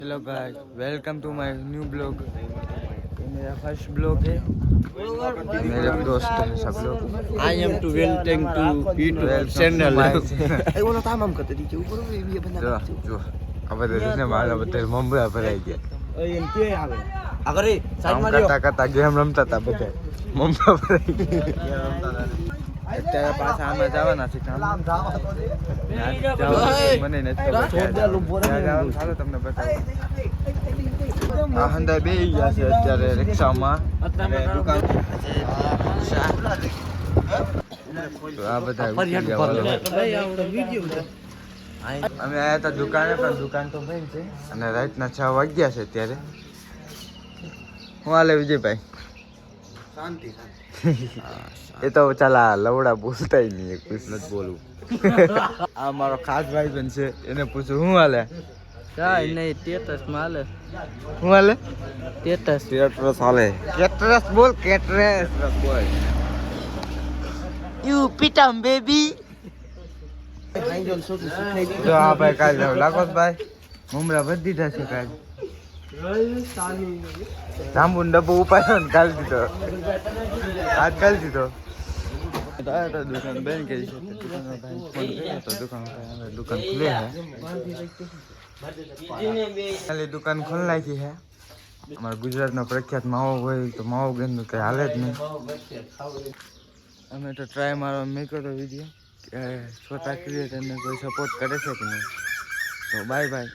Hello guys, welcome to my new blog. ये मेरा first blog है। मेरे दोस्त हैं सब लोग। I am to welcome to YouTube channel. Ay wala tamam ka tadi cuy. Baru dia benar. જો આ બધા છે મારા બધા મમરા ભરાઈ ગયા. Ayun ke આવે. આગળ સાઈડ કામ માં લ્યો. કરતા કરતા ગેમ રમતા હતા બધા મમરા ભરાઈ ગયા. અત્યારે પાછા અમે જવાના છે કામ. મને નથી ખબર. જવાનું ચાલો તમને બતાવું. આ હંદા બેહી ગયા છે અત્યારે રિક્ષામાં. અને દુકાન તો આ બધા ઉતરી ગયા વાલો. અમે આયા હતા દુકાને, પણ દુકાન તો બંધ છે અને રાતના 6 વાગ્યા છે અત્યારે. હું હાલે વિજયભાઈ? શાંતિ. એ તો ચાલા લવડા બોલતા નહીં, એક પૂછ નથી બોલવું. આ મારો ખાસ ભાઈ બન છે, એને પૂછું હું હાલે? કાંઈ નહીં, ટેટસ માં હાલે. હું હાલે? ટેટસ કેટરસ હાલે. કેટરસ બોલ, કેટરસ બોલ. યુ પીટમ બેબી. જો આ ભાઈ કાલ લાગો ભાઈ મમરા બધી દીધા છે કાલ. જાંબુ ડબ્બો ઉપાડ્યો ને કાલ દીધો. આજ કાલ દીધો. દુકાન બંધ કરી છે. દુકાન ખુલે છે. દુકાન ખોલ નાખી છે. અમારા ગુજરાતનો પ્રખ્યાત માવો હોય તો માવો ગંદુ કઈ હાલે જ નહીં. અમે તો ટ્રાય મારવા મૂક્યો તો વિડીયો કે છોટા ક્રિએટરને કોઈ સપોર્ટ કરે છે કે નહીં. તો બાય બાય.